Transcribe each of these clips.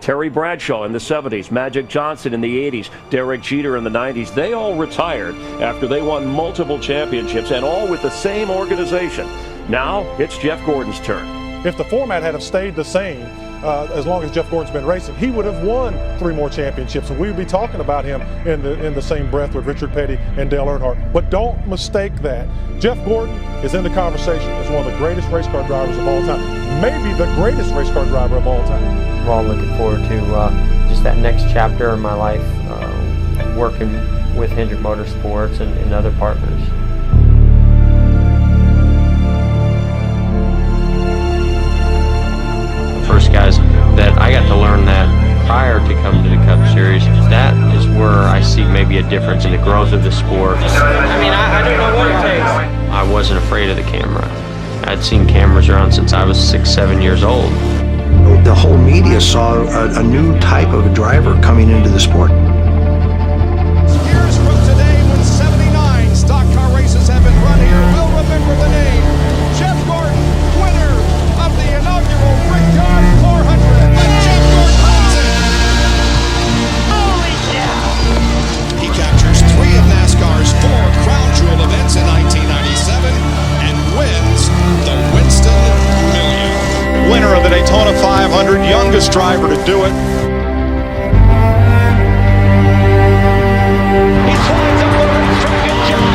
Terry Bradshaw in the 70s, Magic Johnson in the 80s, Derek Jeter in the 90s, they all retired after they won multiple championships, and all with the same organization. Now it's Jeff Gordon's turn. If the format had have stayed the same, as long as Jeff Gordon's been racing, he would have won 3 more championships, and we would be talking about him in the same breath with Richard Petty and Dale Earnhardt. But don't mistake that. Jeff Gordon is in the conversation as one of the greatest race car drivers of all time, maybe the greatest race car driver of all time. I'm all looking forward to just that next chapter in my life, working with Hendrick Motorsports and other partners. First guys that I got to learn that prior to coming to the Cup Series, that is where I see maybe a difference in the growth of the sport. I mean, I don't know what it takes. I wasn't afraid of the camera. I'd seen cameras around since I was 6, 7 years old. The whole media saw a new type of driver coming into the sport. Years from today, when 79 stock car races have been run here, we'll remember the name Jeff Gordon, winner of the inaugural Brickyard 400. And Jeff Gordon wins it. Holy cow! He captures 3 of NASCAR's 4 crown jewel events in 1997 and wins the Winston Million. Winner of the Daytona 500, youngest driver to do it. He slides up the racetrack and Jeff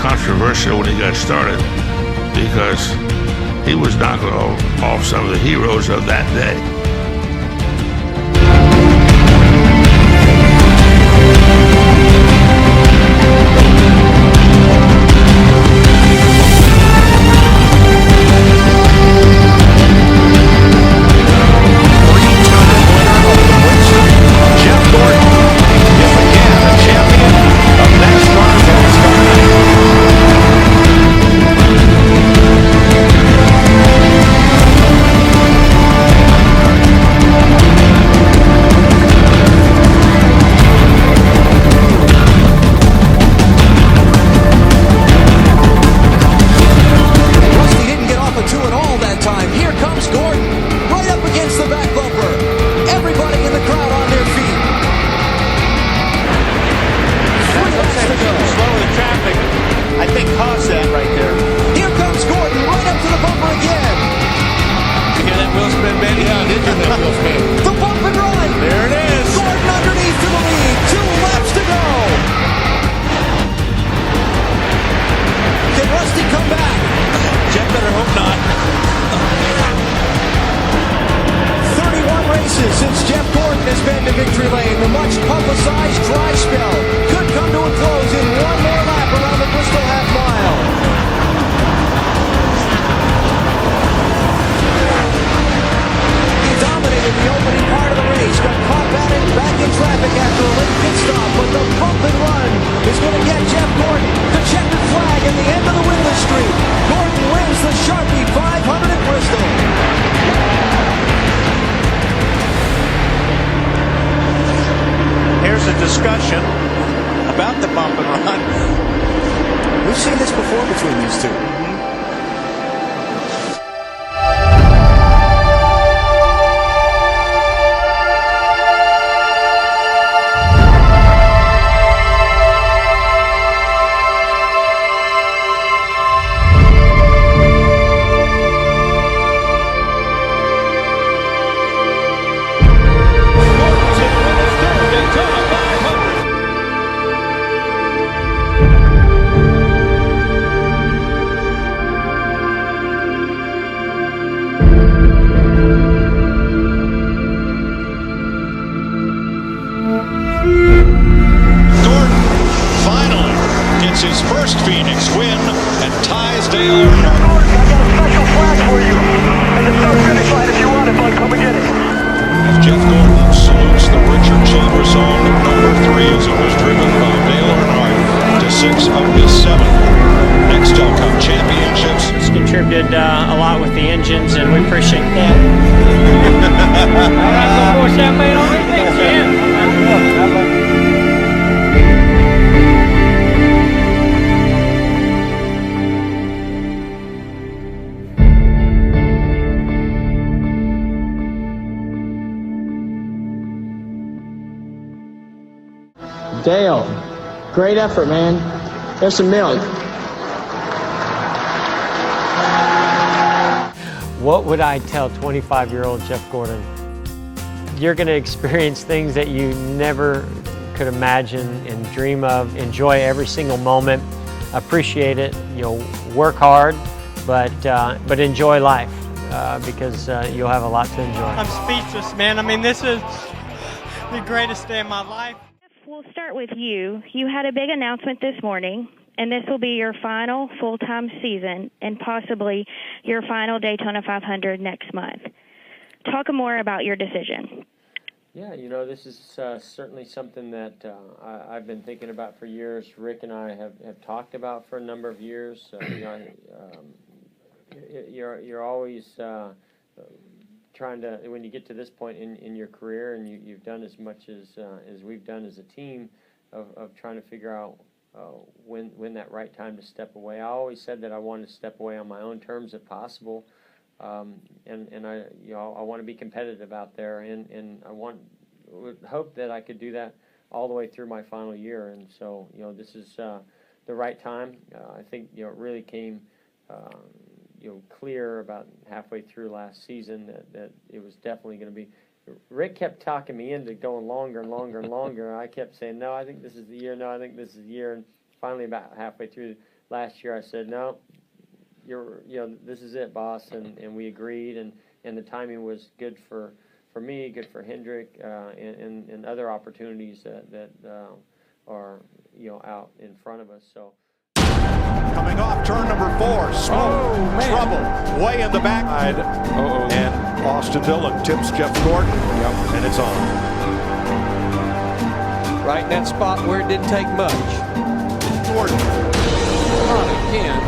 controversial when he got started because he was knocking off some of the heroes of that day. Since Jeff Gordon has been to victory lane, the much publicized dry spell could come to a close in one more lap around the Bristol half mile. He dominated the opening part of the race, got caught back in traffic after a late pit stop, but the bump and run is going to get Jeff Gordon the checkered flag at the end of the winless streak. Gordon wins the Sharpie 500 at Bristol. Here's a discussion about the bump and run. We've seen this before between these two. gets his first Phoenix win and ties Dale Earnhardt. I got a special flag for you. And the start finish line if you want it, bud. Come and get it. As Jeff Gordon salutes the Richard Childress song number 3 as it was driven by Dale Earnhardt to 6 of his 7 Nextel Cup championships. It's contributed a lot with the engines, and we appreciate that. Pour champagne on me? Thanks, man. Dale, great effort, man. There's some milk. What would I tell 25-year-old Jeff Gordon? You're going to experience things that you never could imagine and dream of. Enjoy every single moment. Appreciate it. Work hard, but enjoy life because you'll have a lot to enjoy. I'm speechless, man. I mean, this is the greatest day of my life. We'll start with you. You had a big announcement this morning, and this will be your final full-time season and possibly your final Daytona 500 next month. Talk more about your decision. Yeah, this is certainly something that I've been thinking about for years. Rick and I have talked about for a number of years. You're always trying to, when you get to this point in your career, and you've done as much as we've done as a team, of trying to figure out when that right time to step away. I always said that I wanted to step away on my own terms if possible, and I want to be competitive out there, and I would hope that I could do that all the way through my final year. And so this is the right time. I think it really came clear about halfway through last season that it was definitely going to be. Rick kept talking me into going longer and longer and longer. I kept saying, no, I think this is the year. No, I think this is the year. And finally, about halfway through last year, I said, no, this is it, boss. And we agreed. And the timing was good for me, good for Hendrick, and other opportunities that are out in front of us. So. Coming off turn number 4, smoke, trouble, way in the back. And Austin Dillon tips Jeff Gordon, and it's on. Right in that spot where it didn't take much. Gordon. Not again.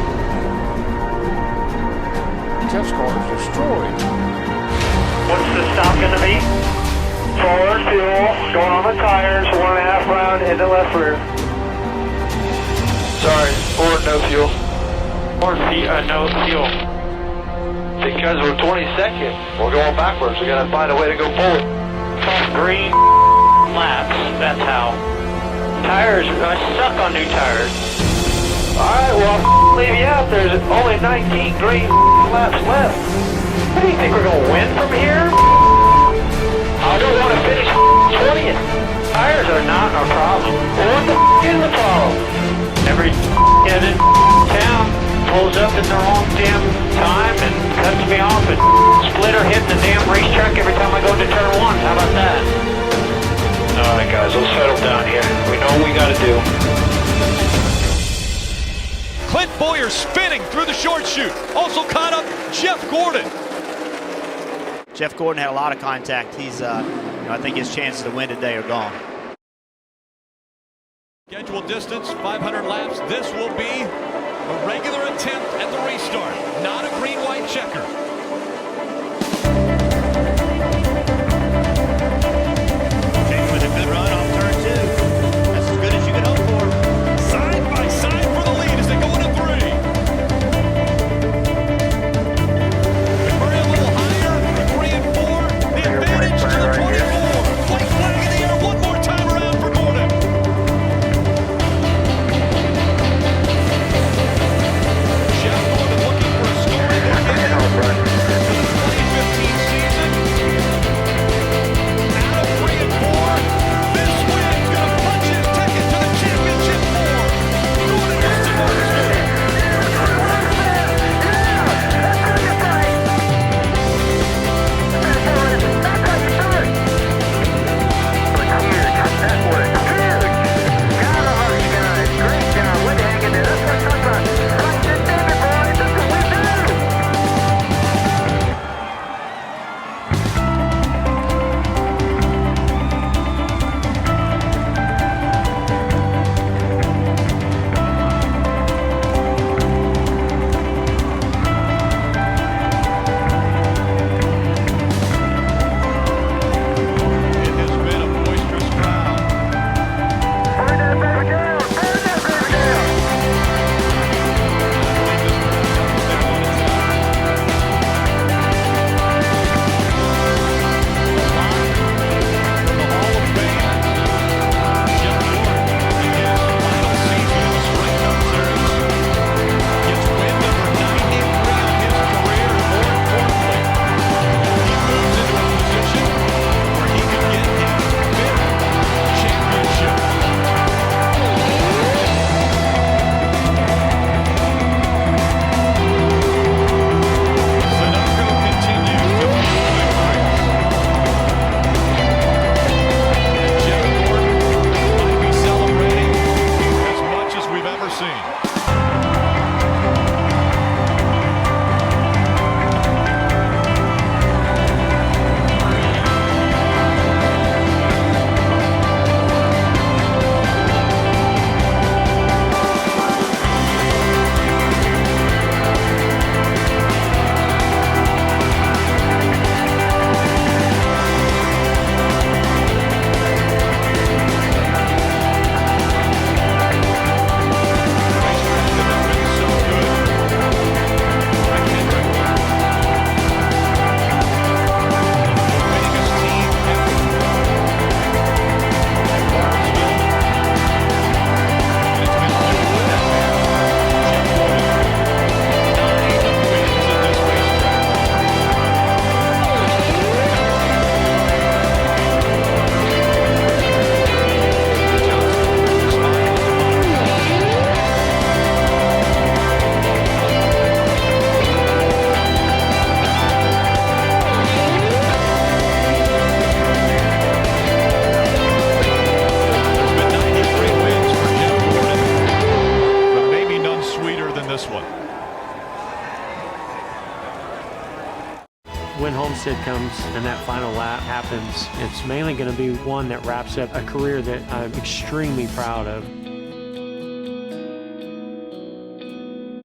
Jeff's car is destroyed. What's the stop going to be? Forward fuel, going on the tires, 1.5 round into left rear. Sorry, forward no fuel. Forward no fuel. Because we're 22nd, we're going backwards. We gotta find a way to go forward. Green laps, that's how. Tires, I suck on new tires. Alright, well, I'll leave you out. There's only 19 green laps left. What do you think, we're gonna win from here? I don't want to finish 20th. Tires are not our problem. Well, what the is the problem? Every kid in town pulls up in the wrong damn time and cuts me off and splitter hit the damn racetrack every time I go to turn 1. How about that? Alright guys, let's settle down here. We know what we gotta do. Clint Bowyer spinning through the short chute. Also caught up Jeff Gordon. Jeff Gordon had a lot of contact. He's, I think his chances to win today are gone. Scheduled distance, 500 laps. This will be a regular attempt at the restart, not a green-white checker. Chase with a good run on turn 2. That's as good as you can hope for. Side by side for the lead as they go into 3. McMurray a little higher, the 3 and 4. The advantage to the 24. White flag in the air one more time around for Gordon. Jeff Gordon looking for a story. When Homestead comes and that final lap happens, it's mainly going to be one that wraps up a career that I'm extremely proud of.